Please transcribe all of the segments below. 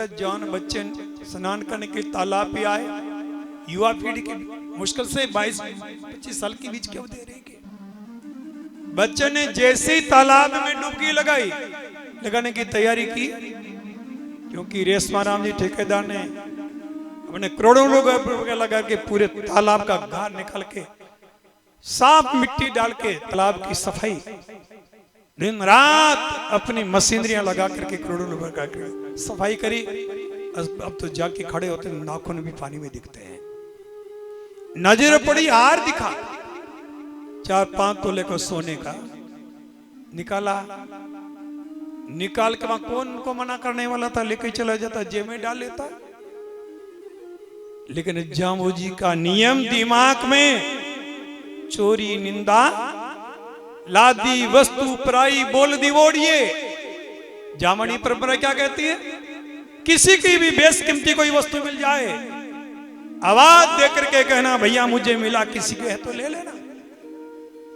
जवान बच्चे स्नान करने के तालाब पे आए। युवा पीढ़ी के मुश्किल से 22-25 साल के बीच क्यों दे रहे बच्चे ने जैसे ही तालाब में डुबकी लगाने की तैयारी की, क्योंकि रेशमा राम जी ठेकेदार ने अपने करोड़ों रुपए लगा के पूरे तालाब का गार निकाल के साफ मिट्टी डाल के तालाब की सफाई दिन रात अपनी मशीनरियां लगा करके करोड़ों रुपए का सफाई करी। अब तो जाके खड़े होते नाखून भी पानी में दिखते हैं। नजर पड़ी, हार दिखा 4-5 तोले को सोने का निकाल के वहां कौन को मना करने वाला था, लेके चला जाता, जेब में डाल लेता। लेकिन जामू जी का नियम दिमाग में, चोरी निंदा लादी वस्तु पराई बोल दी वोड़िए। जामनी परंपरा क्या कहती है? किसी की भी बेशकीमती कोई वस्तु मिल जाए, आवाज दे करके कहना भैया मुझे मिला, किसी के है तो ले लेना।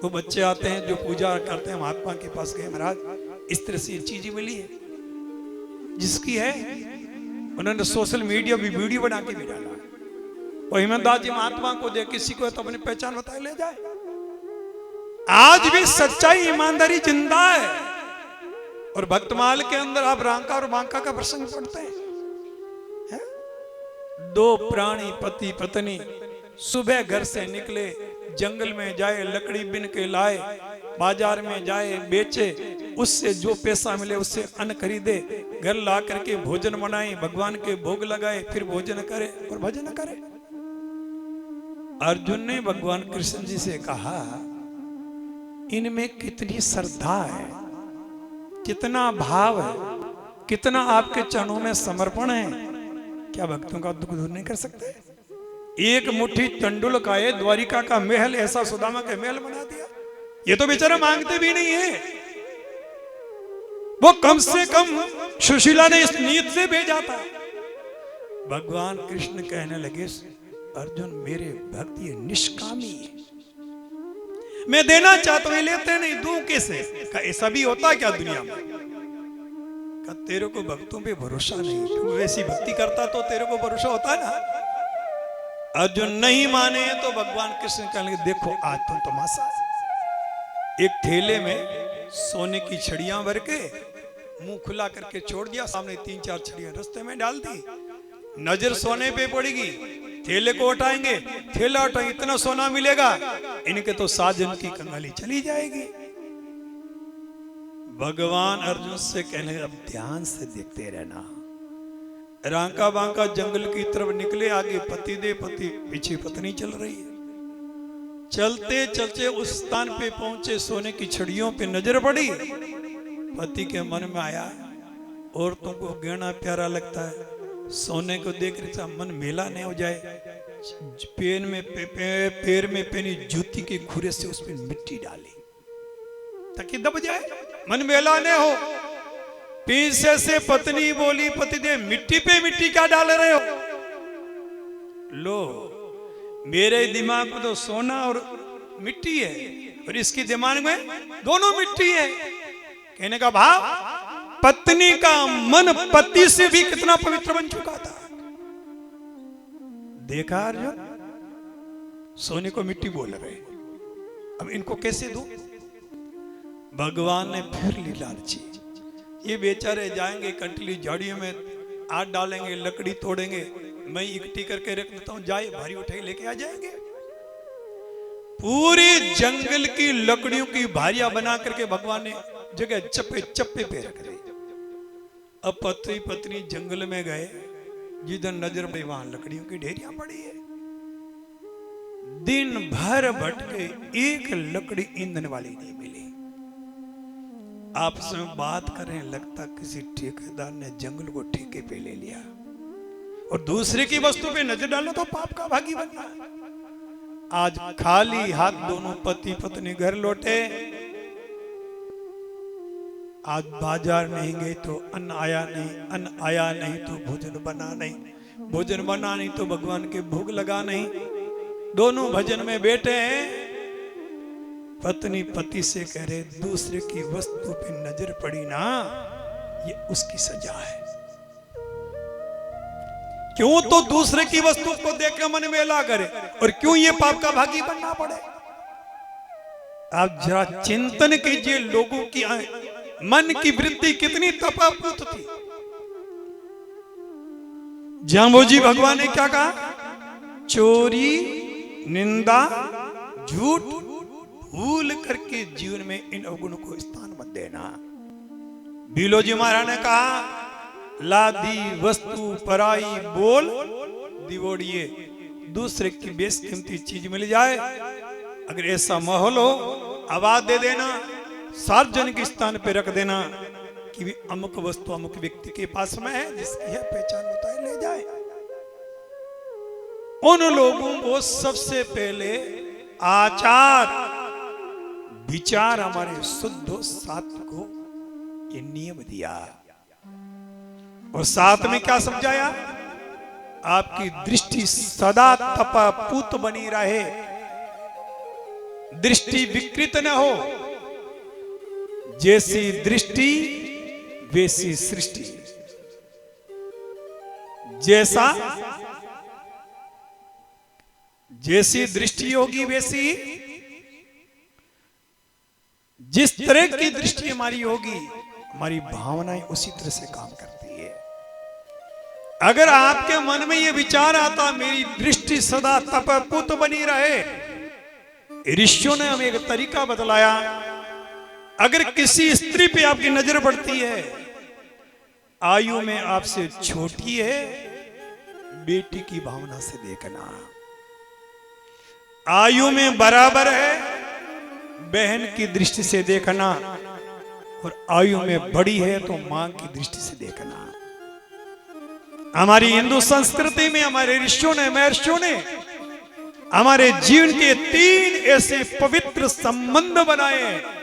वो बच्चे आते हैं जो पूजा करते हैं महात्मा के पास गए, महाराज इस तरह से ये चीज मिली है, जिसकी है उन्होंने सोशल मीडिया भी वीडियो बना के भी डाला। और ईमानदार जी महात्मा को दे, किसी को है तो अपनी पहचान बताए ले जाए। आज भी सच्चाई ईमानदारी जिंदा है। और भक्तमाल के अंदर आप रांका और बांका का प्रसंग पढ़ते हैं, है? 2 प्राणी पति पत्नी सुबह घर से निकले, जंगल में जाए, लकड़ी बिन के लाए, बाजार में जाए बेचे, उससे जो पैसा मिले उससे अन्न खरीदे, घर ला करके भोजन बनाए, भगवान के भोग लगाए, फिर भोजन करे और भजन करे। अर्जुन ने भगवान कृष्ण जी से कहा, इनमें कितनी श्रद्धा है, कितना भाव है, कितना आपके चरणों में समर्पण है, क्या भक्तों का दुख दूर नहीं कर सकते? एक मुट्ठी तंडुल का है, द्वारिका का महल ऐसा सुदामा के महल बना दिया। ये तो बेचारा मांगते भी नहीं है, वो कम से कम सुशीला ने इस नीयत से भेजा था। भगवान कृष्ण कहने लगे, अर्जुन मेरे भक्त ये निष्कामी है, मैं देना चाहता हूं, लेते नहीं, दूं कैसे? ऐसा भी होता है क्या दुनिया में? तेरे को भक्तों पे भरोसा नहीं, तू वैसी भक्ति करता तो तेरे को भरोसा होता है ना। अर्जुन नहीं माने तो भगवान कृष्ण कहने लगे, देखो आज तुम तमाशा। एक थैले में सोने की छड़ियां भर के मुंह खुला करके छोड़ दिया, सामने 3-4 छड़ियां रास्ते में डाल दी। नजर सोने पे पड़ेगी, थैले को उठाएंगे, थैला उठाएंगे, इतना सोना मिलेगा, इनके तो साजन की कंगाली चली जाएगी। भगवान अर्जुन से कहने, अब ध्यान से देखते रहना। रांका बांका जंगल की तरफ निकले, आगे पति दे पति, पीछे पत्नी चल रही है। चलते चलते उस स्थान पे पहुंचे, सोने की छड़ियों पे नजर पड़ी। पति के मन में आया, औरतों को गहना प्यारा लगता है, सोने को देख रहे मन मेला नहीं हो जाए। पैर में पहनी जूती के खुरे से उस पर मिट्टी डाली ताकि दब जाए, मन मेला नहीं हो। पीछे से पत्नी बोली, पति दे मिट्टी पे मिट्टी क्या डाल रहे हो? लो मेरे दिमाग में तो सोना और मिट्टी है, और इसके दिमाग में दोनों मिट्टी है। कहने का भाव, पत्नी का मन पति से भी कितना पवित्र बन चुका था। देखा अर्जुन, सोने को मिट्टी बोल रहे, अब इनको कैसे दूं? भगवान ने फिर ली लालची। ये बेचारे जाएंगे कंटली झाड़ियों में, आग डालेंगे, लकड़ी तोड़ेंगे, मैं इकट्ठी करके रख देता हूं, जाए भारी उठाई लेके आ जाएंगे। पूरे जंगल की लकड़ियों की भारियां बना करके भगवान ने जगह चप्पे चप्पे पे रख दी। अब पति पत्नी जंगल में गए, जिधर नजर पड़ी वहां लकड़ियों की ढेरियां पड़ी है। दिन भर भटके, एक लकड़ी ईंधन वाली नहीं मिली। आपस में बात करें, लगता किसी ठेकेदार ने जंगल को ठेके पे ले लिया। और दूसरे की वस्तु पे नजर डालो तो पाप का भागी बनना। आज खाली हाथ दोनों पति पत्नी घर लौटे। आज बाजार नहीं गए तो अन्न आया नहीं, अन्न आया नहीं तो भोजन बना नहीं, भोजन बना नहीं तो भगवान के भोग लगा नहीं। दोनों भजन में बैठे हैं, पत्नी पति से कह रहे, दूसरे की वस्तु पे नजर पड़ी ना, ये उसकी सजा है। क्यों तो दूसरे की वस्तु को देखकर मन में ला करे, और क्यों ये पाप का भागी बनना पड़े? आप जरा चिंतन कीजिए, लोगों की मन की वृत्ति कितनी तपापूत थी। जाम्बोजी भगवान ने क्या कहा? चोरी, निंदा, झूठ भूल करके जीवन में इन अवगुणों को स्थान मत देना। भीलोजी महाराज ने कहा, लादी वस्तु पराई बोल दिवोड़िए। दूसरे की बेशकीमती चीज मिल जाए, अगर ऐसा माहौल हो, आवाज दे देना, सार्वजनिक स्थान पे रख देना कि भी अमुक वस्तु अमुक व्यक्ति के पास में है, जिसकी है पहचान होता है, ले जाए। उन लोगों को सबसे पहले आचार विचार हमारे शुद्ध सात्विक को ये नियम दिया, और साथ में क्या समझाया? आपकी दृष्टि सदा तपापूत बनी रहे, दृष्टि विकृत न हो। जैसी दृष्टि वैसी सृष्टि, जैसी दृष्टि होगी वैसी, जिस तरह की दृष्टि हमारी होगी, हमारी भावनाएं उसी तरह से काम करती है। अगर आपके मन में यह विचार आता, मेरी दृष्टि सदा तपापूत बनी रहे, ऋषियों ने हमें एक तरीका बतलाया। अगर किसी स्त्री पे आपकी नजर पड़ती है, आयु में आपसे छोटी है, बेटी की भावना से देखना। आयु में बराबर है, बहन की दृष्टि से देखना, और आयु में बड़ी है तो मां की दृष्टि से देखना। हमारी हिंदू संस्कृति में हमारे ऋषियों ने, महर्षियों ने हमारे जीवन के 3 ऐसे पवित्र संबंध बनाए हैं